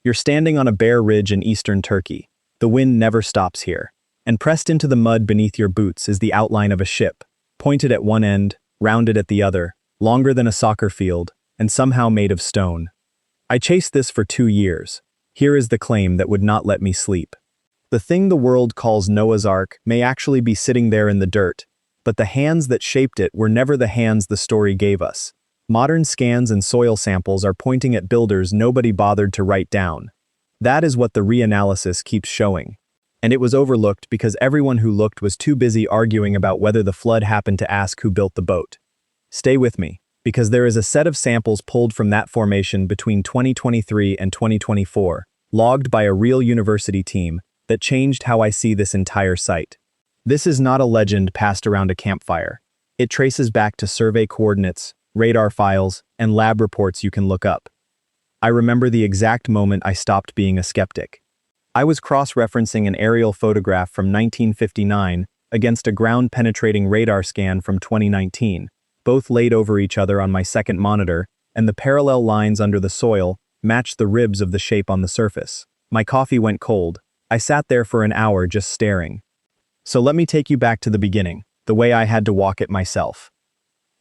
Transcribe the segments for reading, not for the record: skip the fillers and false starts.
You're standing on a bare ridge in eastern Turkey. The wind never stops here. And pressed into the mud beneath your boots is the outline of a ship, pointed at one end, rounded at the other, longer than a soccer field, and somehow made of stone. I chased this for 2 years. Here is the claim that would not let me sleep. The thing the world calls Noah's Ark may actually be sitting there in the dirt, but the hands that shaped it were never the hands the story gave us. Modern scans and soil samples are pointing at builders nobody bothered to write down. That is what the reanalysis keeps showing. And it was overlooked because everyone who looked was too busy arguing about whether the flood happened to ask who built the boat. Stay with me, because there is a set of samples pulled from that formation between 2023 and 2024, logged by a real university team, that changed how I see this entire site. This is not a legend passed around a campfire. It traces back to survey coordinates, radar files, and lab reports you can look up. I remember the exact moment I stopped being a skeptic. I was cross-referencing an aerial photograph from 1959 against a ground-penetrating radar scan from 2019, both laid over each other on my second monitor, and the parallel lines under the soil matched the ribs of the shape on the surface. My coffee went cold. I sat there for an hour just staring. So let me take you back to the beginning, the way I had to walk it myself.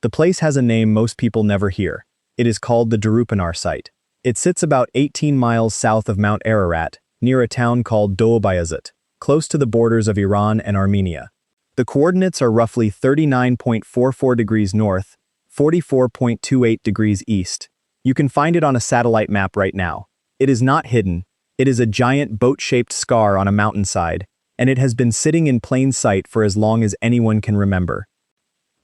The place has a name most people never hear. It is called the Durupanar site. It sits about 18 miles south of Mount Ararat, near a town called Durupınar, close to the borders of Iran and Armenia. The coordinates are roughly 39.44 degrees north, 44.28 degrees east. You can find it on a satellite map right now. It is not hidden. It is a giant boat-shaped scar on a mountainside, and it has been sitting in plain sight for as long as anyone can remember.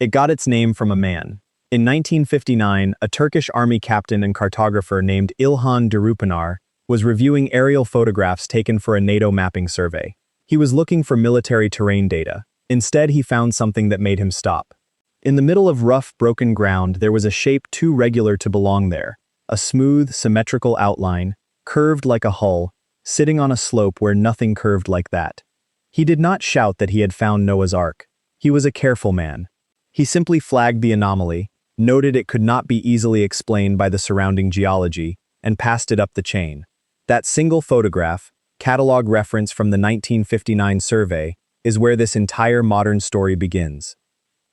It got its name from a man. In 1959, a Turkish army captain and cartographer named İlhan Durupanar was reviewing aerial photographs taken for a NATO mapping survey. He was looking for military terrain data. Instead, he found something that made him stop. In the middle of rough, broken ground, there was a shape too regular to belong there. A smooth, symmetrical outline, curved like a hull, sitting on a slope where nothing curved like that. He did not shout that he had found Noah's Ark. He was a careful man. He simply flagged the anomaly, noted it could not be easily explained by the surrounding geology, and passed it up the chain. That single photograph, catalog reference from the 1959 survey, is where this entire modern story begins.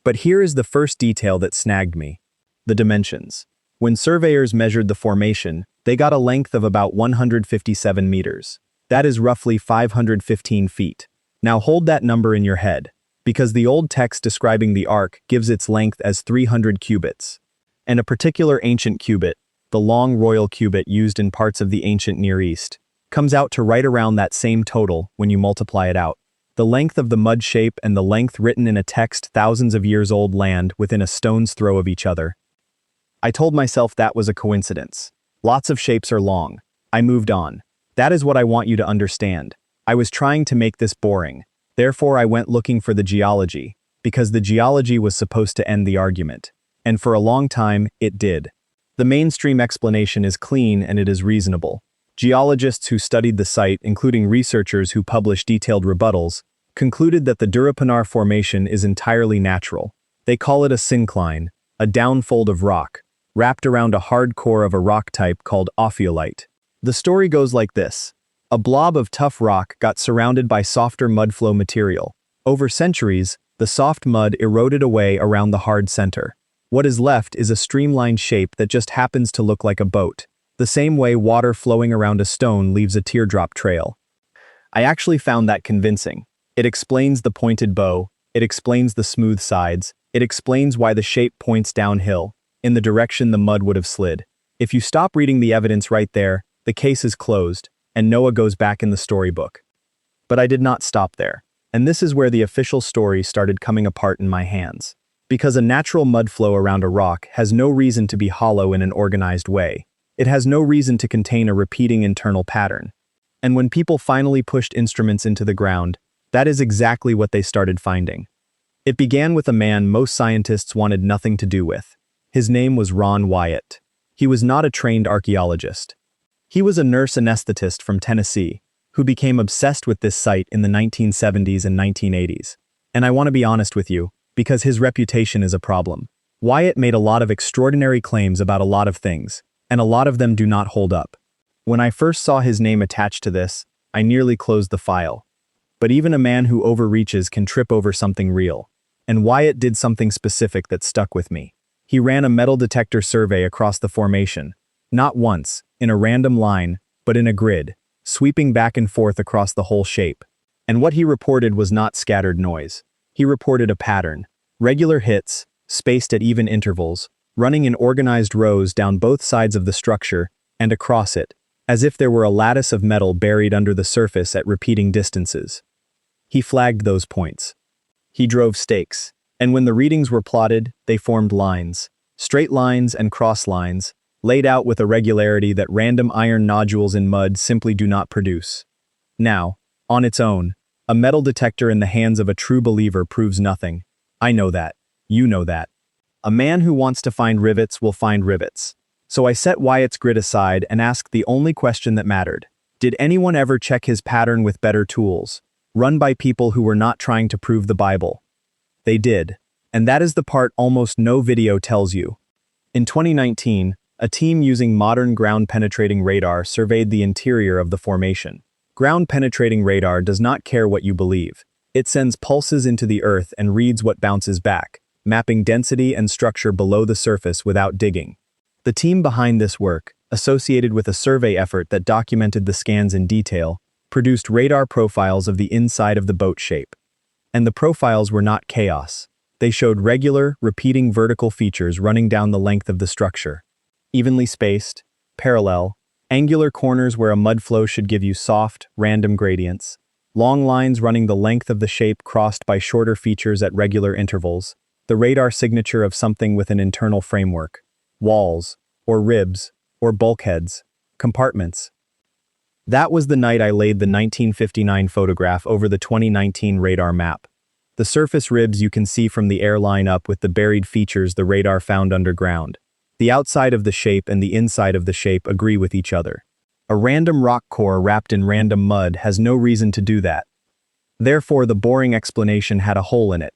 But here is the first detail that snagged me: the dimensions. When surveyors measured the formation, they got a length of about 157 meters. That is roughly 515 feet. Now hold that number in your head, because the old text describing the ark gives its length as 300 cubits. And a particular ancient cubit, the long royal cubit used in parts of the ancient Near East, comes out to right around that same total when you multiply it out. The length of the mud shape and the length written in a text thousands of years old land within a stone's throw of each other. I told myself that was a coincidence. Lots of shapes are long. I moved on. That is what I want you to understand. I was trying to make this boring. Therefore, I went looking for the geology, because the geology was supposed to end the argument. And for a long time, it did. The mainstream explanation is clean and it is reasonable. Geologists who studied the site, including researchers who published detailed rebuttals, concluded that the Durupanar formation is entirely natural. They call it a syncline, a downfold of rock, wrapped around a hard core of a rock type called ophiolite. The story goes like this. A blob of tough rock got surrounded by softer mudflow material. Over centuries, the soft mud eroded away around the hard center. What is left is a streamlined shape that just happens to look like a boat, the same way water flowing around a stone leaves a teardrop trail. I actually found that convincing. It explains the pointed bow, it explains the smooth sides, it explains why the shape points downhill, in the direction the mud would have slid. If you stop reading the evidence right there, the case is closed, and Noah goes back in the storybook. But I did not stop there, and this is where the official story started coming apart in my hands. Because a natural mud flow around a rock has no reason to be hollow in an organized way. It has no reason to contain a repeating internal pattern. And when people finally pushed instruments into the ground, that is exactly what they started finding. It began with a man most scientists wanted nothing to do with. His name was Wyatt. He was not a trained archaeologist. He was a nurse anesthetist from Tennessee, who became obsessed with this site in the 1970s and 1980s. And I want to be honest with you, because his reputation is a problem. Wyatt made a lot of extraordinary claims about a lot of things, and a lot of them do not hold up. When I first saw his name attached to this, I nearly closed the file. But even a man who overreaches can trip over something real. And Wyatt did something specific that stuck with me. He ran a metal detector survey across the formation. Not once, in a random line, but in a grid, sweeping back and forth across the whole shape. And what he reported was not scattered noise. He reported a pattern. Regular hits, spaced at even intervals, running in organized rows down both sides of the structure and across it, as if there were a lattice of metal buried under the surface at repeating distances. He flagged those points. He drove stakes, and when the readings were plotted, they formed lines, straight lines and cross lines, laid out with a regularity that random iron nodules in mud simply do not produce. Now, on its own, a metal detector in the hands of a true believer proves nothing. I know that. You know that. A man who wants to find rivets will find rivets. So I set Wyatt's grid aside and asked the only question that mattered. Did anyone ever check his pattern with better tools, run by people who were not trying to prove the Bible? They did. And that is the part almost no video tells you. In 2019, a team using modern ground-penetrating radar surveyed the interior of the formation. Ground-penetrating radar does not care what you believe. It sends pulses into the earth and reads what bounces back, mapping density and structure below the surface without digging. The team behind this work, associated with a survey effort that documented the scans in detail, produced radar profiles of the inside of the boat shape. And the profiles were not chaos. They showed regular, repeating vertical features running down the length of the structure. Evenly spaced, parallel, angular corners where a mud flow should give you soft, random gradients, long lines running the length of the shape crossed by shorter features at regular intervals, the radar signature of something with an internal framework, walls, or ribs, or bulkheads, compartments. That was the night I laid the 1959 photograph over the 2019 radar map. The surface ribs you can see from the air line up with the buried features the radar found underground. The outside of the shape and the inside of the shape agree with each other. A random rock core wrapped in random mud has no reason to do that. Therefore, the boring explanation had a hole in it.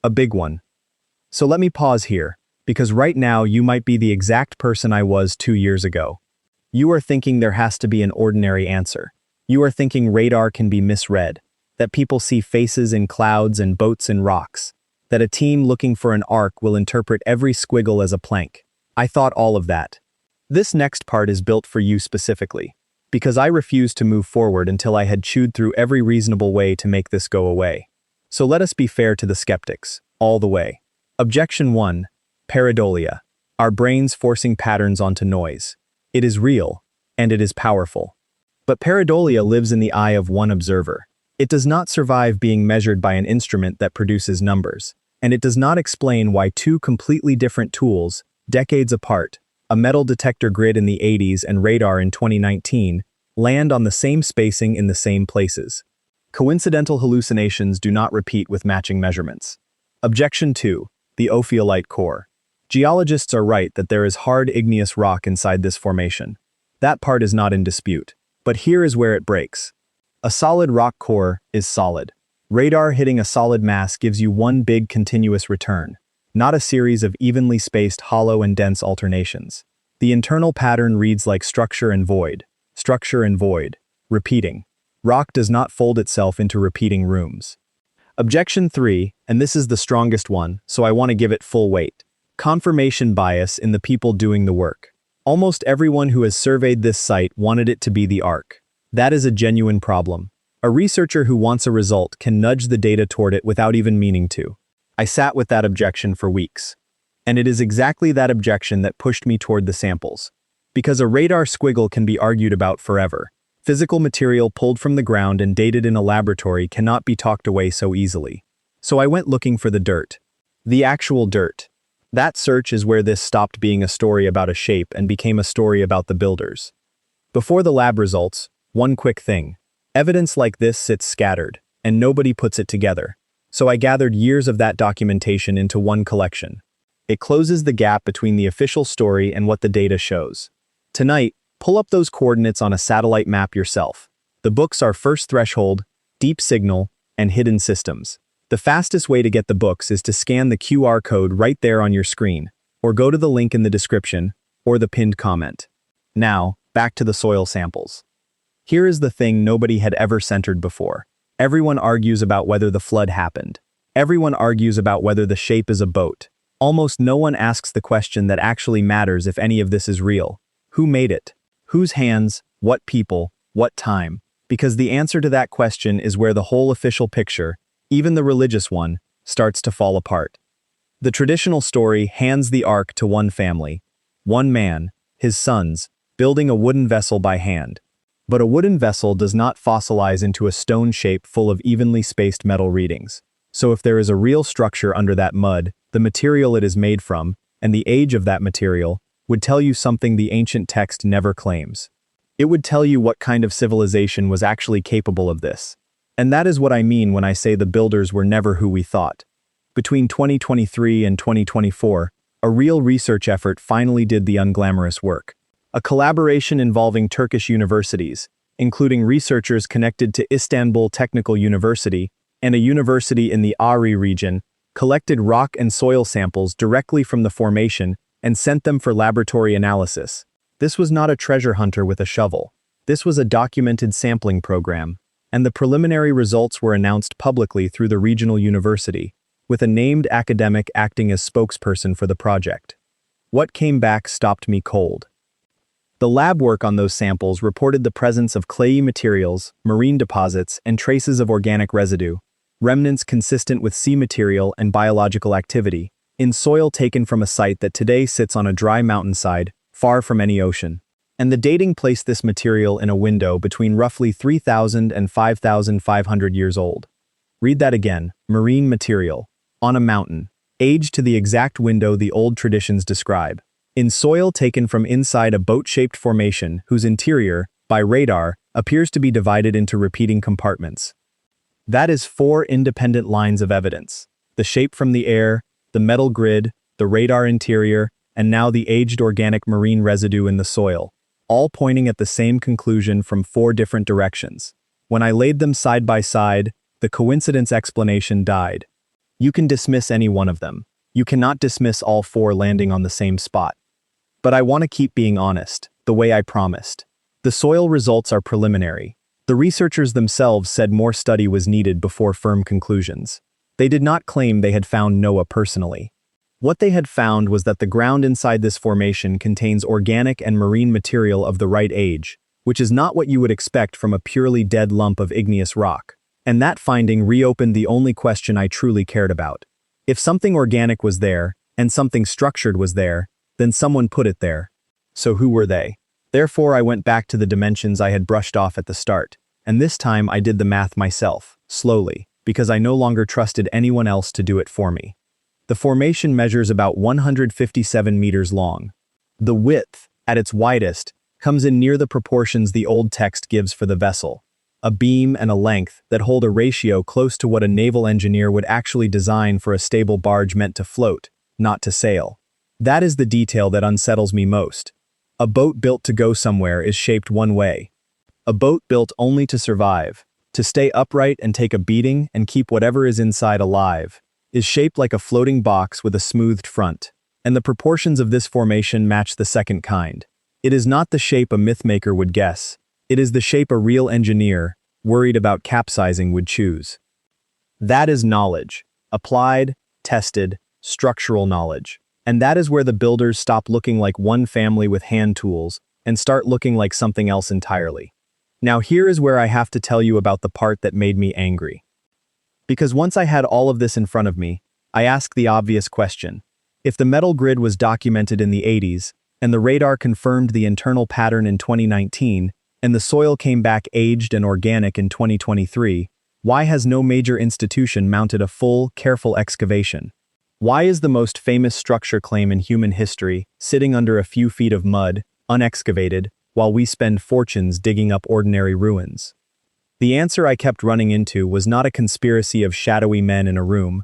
A big one. So let me pause here, because right now you might be the exact person I was 2 years ago. You are thinking there has to be an ordinary answer. You are thinking radar can be misread, that people see faces in clouds and boats in rocks, that a team looking for an arc will interpret every squiggle as a plank. I thought all of that. This next part is built for you specifically, because I refused to move forward until I had chewed through every reasonable way to make this go away. So let us be fair to the skeptics, all the way. Objection 1. Pareidolia. Our brains forcing patterns onto noise. It is real, and it is powerful. But pareidolia lives in the eye of one observer. It does not survive being measured by an instrument that produces numbers, and it does not explain why two completely different tools, decades apart, a metal detector grid in the 80s and radar in 2019, land on the same spacing in the same places. Coincidental hallucinations do not repeat with matching measurements. Objection 2. The ophiolite core. Geologists are right that there is hard igneous rock inside this formation. That part is not in dispute. But here is where it breaks. A solid rock core is solid. Radar hitting a solid mass gives you one big continuous return, not a series of evenly spaced hollow and dense alternations. The internal pattern reads like structure and void, repeating. Rock does not fold itself into repeating rooms. Objection 3, and this is the strongest one, so I want to give it full weight. Confirmation bias in the people doing the work. Almost everyone who has surveyed this site wanted it to be the arc. That is a genuine problem. A researcher who wants a result can nudge the data toward it without even meaning to. I sat with that objection for weeks. And it is exactly that objection that pushed me toward the samples. Because a radar squiggle can be argued about forever. Physical material pulled from the ground and dated in a laboratory cannot be talked away so easily. So I went looking for the dirt. The actual dirt. That search is where this stopped being a story about a shape and became a story about the builders. Before the lab results, one quick thing. Evidence like this sits scattered, and nobody puts it together. So I gathered years of that documentation into one collection. It closes the gap between the official story and what the data shows. Tonight, pull up those coordinates on a satellite map yourself. The books are First Threshold, Deep Signal, and Hidden Systems. The fastest way to get the books is to scan the QR code right there on your screen, or go to the link in the description, or the pinned comment. Now, back to the soil samples. Here is the thing nobody had ever centered before. Everyone argues about whether the flood happened. Everyone argues about whether the shape is a boat. Almost no one asks the question that actually matters if any of this is real. Who made it? Whose hands? What people? What time? Because the answer to that question is where the whole official picture, even the religious one, starts to fall apart. The traditional story hands the ark to one family, one man, his sons, building a wooden vessel by hand. But a wooden vessel does not fossilize into a stone shape full of evenly spaced metal readings. So if there is a real structure under that mud, the material it is made from, and the age of that material, would tell you something the ancient text never claims. It would tell you what kind of civilization was actually capable of this. And that is what I mean when I say the builders were never who we thought. Between 2023 and 2024, a real research effort finally did the unglamorous work. A collaboration involving Turkish universities, including researchers connected to Istanbul Technical University and a university in the Ari region, collected rock and soil samples directly from the formation and sent them for laboratory analysis. This was not a treasure hunter with a shovel. This was a documented sampling program, and the preliminary results were announced publicly through the regional university, with a named academic acting as spokesperson for the project. What came back stopped me cold. The lab work on those samples reported the presence of clayey materials, marine deposits, and traces of organic residue, remnants consistent with sea material and biological activity, in soil taken from a site that today sits on a dry mountainside, far from any ocean. And the dating placed this material in a window between roughly 3,000 and 5,500 years old. Read that again, marine material, on a mountain, aged to the exact window the old traditions describe, in soil taken from inside a boat-shaped formation whose interior, by radar, appears to be divided into repeating compartments. That is 4 independent lines of evidence: the shape from the air, the metal grid, the radar interior, and now the aged organic marine residue in the soil, all pointing at the same conclusion from 4 different directions. When I laid them side by side, the coincidence explanation died. You can dismiss any one of them. You cannot dismiss all 4 landing on the same spot. But I want to keep being honest, the way I promised. The soil results are preliminary. The researchers themselves said more study was needed before firm conclusions. They did not claim they had found Noah personally. What they had found was that the ground inside this formation contains organic and marine material of the right age, which is not what you would expect from a purely dead lump of igneous rock. And that finding reopened the only question I truly cared about. If something organic was there, and something structured was there, then someone put it there. So who were they? Therefore I went back to the dimensions I had brushed off at the start, and this time I did the math myself, slowly, because I no longer trusted anyone else to do it for me. The formation measures about 157 meters long. The width, at its widest, comes in near the proportions the old text gives for the vessel, a beam and a length that hold a ratio close to what a naval engineer would actually design for a stable barge meant to float, not to sail. That is the detail that unsettles me most. A boat built to go somewhere is shaped one way. A boat built only to survive, to stay upright and take a beating and keep whatever is inside alive, is shaped like a floating box with a smoothed front, and the proportions of this formation match the second kind. It is not the shape a mythmaker would guess. It is the shape a real engineer, worried about capsizing, would choose. That is knowledge. Applied, tested, structural knowledge. And that is where the builders stop looking like one family with hand tools and start looking like something else entirely. Now here is where I have to tell you about the part that made me angry. Because once I had all of this in front of me, I asked the obvious question. If the metal grid was documented in the 80s, and the radar confirmed the internal pattern in 2019, and the soil came back aged and organic in 2023, why has no major institution mounted a full, careful excavation? Why is the most famous structure claim in human history sitting under a few feet of mud, unexcavated, while we spend fortunes digging up ordinary ruins? The answer I kept running into was not a conspiracy of shadowy men in a room.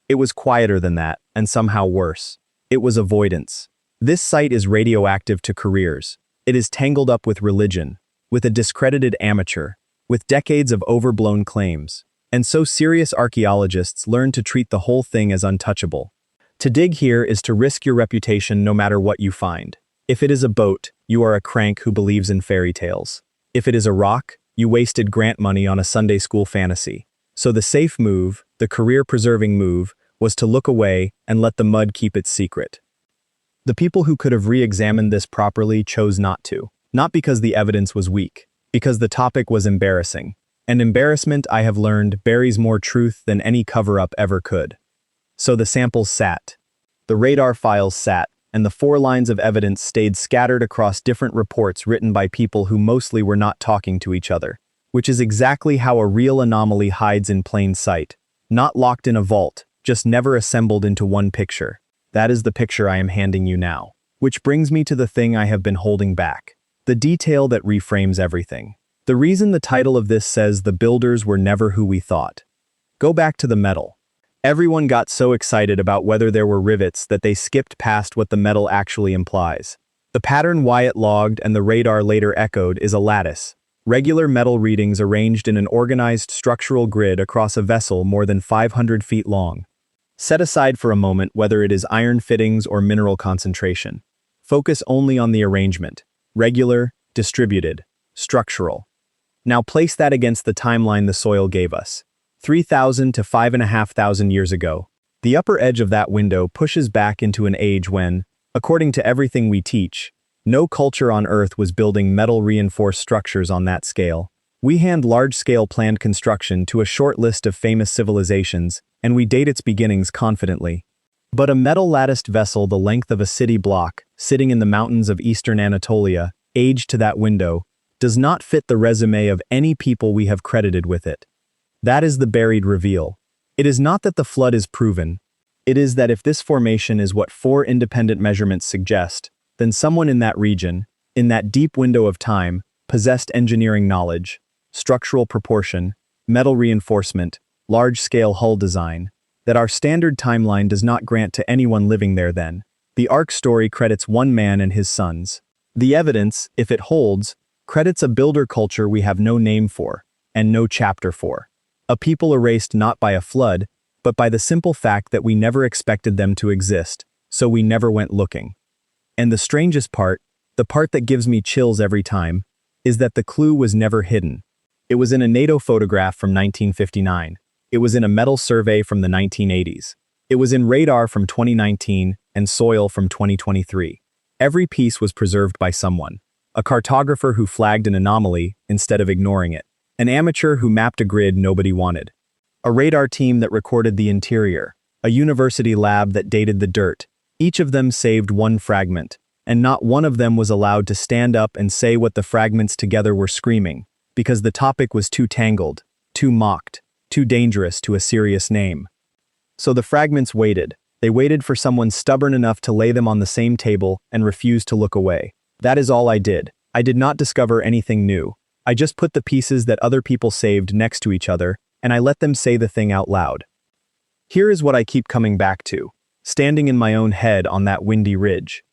It was quieter than that, and somehow worse. It was avoidance. This site is radioactive to careers. It is tangled up with religion, with a discredited amateur, with decades of overblown claims. And so serious archaeologists learn to treat the whole thing as untouchable. To dig here is to risk your reputation no matter what you find. If it is a boat, you are a crank who believes in fairy tales. If it is a rock, you wasted grant money on a Sunday school fantasy. So the safe move, the career-preserving move, was to look away and let the mud keep its secret. The people who could have re-examined this properly chose not to. Not because the evidence was weak, because the topic was embarrassing. And embarrassment, I have learned, buries more truth than any cover-up ever could. So the samples sat. The radar files sat, and the 4 lines of evidence stayed scattered across different reports written by people who mostly were not talking to each other. Which is exactly how a real anomaly hides in plain sight. Not locked in a vault, just never assembled into one picture. That is the picture I am handing you now. Which brings me to the thing I have been holding back. The detail that reframes everything. The reason the title of this says the builders were never who we thought. Go back to the metal. Everyone got so excited about whether there were rivets that they skipped past what the metal actually implies. The pattern Wyatt logged and the radar later echoed is a lattice. Regular metal readings arranged in an organized structural grid across a vessel more than 500 feet long. Set aside for a moment whether it is iron fittings or mineral concentration. Focus only on the arrangement. Regular, distributed, structural. Now place that against the timeline the soil gave us. 3,000 to 5,500 years ago. The upper edge of that window pushes back into an age when, according to everything we teach, no culture on Earth was building metal-reinforced structures on that scale. We hand large-scale planned construction to a short list of famous civilizations, and we date its beginnings confidently. But a metal-latticed vessel the length of a city block, sitting in the mountains of eastern Anatolia, aged to that window, does not fit the resume of any people we have credited with it. That is the buried reveal. It is not that the flood is proven. It is that if this formation is what 4 independent measurements suggest, then someone in that region, in that deep window of time, possessed engineering knowledge, structural proportion, metal reinforcement, large-scale hull design, that our standard timeline does not grant to anyone living there then. The ARC story credits one man and his sons. The evidence, if it holds, credits a builder culture we have no name for, and no chapter for. A people erased not by a flood, but by the simple fact that we never expected them to exist, so we never went looking. And the strangest part, the part that gives me chills every time, is that the clue was never hidden. It was in a NATO photograph from 1959. It was in a metal survey from the 1980s. It was in radar from 2019 and soil from 2023. Every piece was preserved by someone. A cartographer who flagged an anomaly instead of ignoring it. An amateur who mapped a grid nobody wanted. A radar team that recorded the interior. A university lab that dated the dirt. Each of them saved one fragment, and not one of them was allowed to stand up and say what the fragments together were screaming, because the topic was too tangled, too mocked, too dangerous to a serious name. So the fragments waited. They waited for someone stubborn enough to lay them on the same table and refuse to look away. That is all I did. I did not discover anything new. I just put the pieces that other people saved next to each other, and I let them say the thing out loud. Here is what I keep coming back to. Standing in my own head on that windy ridge.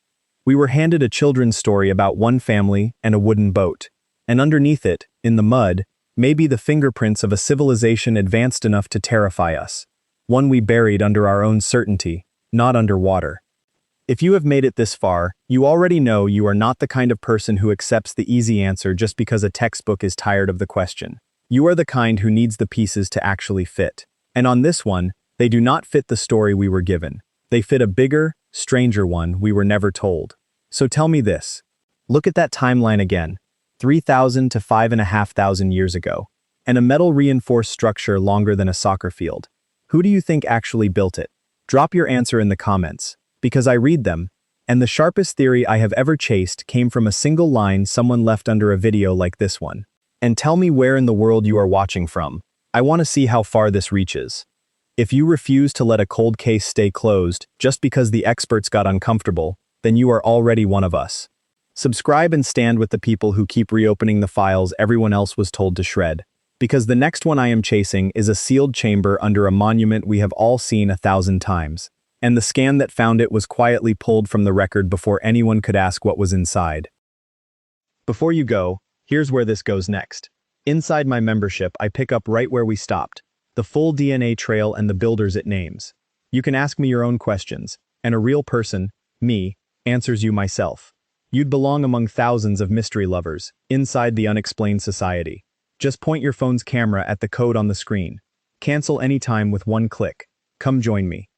We were handed a children's story about one family and a wooden boat, and underneath it, in the mud, may be the fingerprints of a civilization advanced enough to terrify us, one we buried under our own certainty, not under water. If you have made it this far, you already know you are not the kind of person who accepts the easy answer just because a textbook is tired of the question. You are the kind who needs the pieces to actually fit. And on this one, they do not fit the story we were given. They fit a bigger, stranger one we were never told. So tell me this. Look at that timeline again. 3,000 to 5,500 years ago. And a metal-reinforced structure longer than a soccer field. Who do you think actually built it? Drop your answer in the comments, because I read them, and the sharpest theory I have ever chased came from a single line someone left under a video like this one. And tell me where in the world you are watching from. I want to see how far this reaches. If you refuse to let a cold case stay closed just because the experts got uncomfortable, then you are already one of us. Subscribe and stand with the people who keep reopening the files everyone else was told to shred. Because the next one I am chasing is a sealed chamber under a monument we have all seen 1,000 times. And the scan that found it was quietly pulled from the record before anyone could ask what was inside. Before you go, here's where this goes next. Inside my membership, I pick up right where we stopped. The full DNA trail and the builders it names. You can ask me your own questions, and a real person, me, answers you myself. You'd belong among thousands of mystery lovers, inside the unexplained society. Just point your phone's camera at the code on the screen. Cancel anytime with one click. Come join me.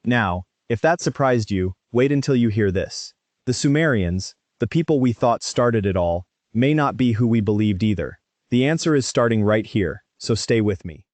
Now, if that surprised you, wait until you hear this. The Sumerians, the people we thought started it all, may not be who we believed either. The answer is starting right here, so stay with me.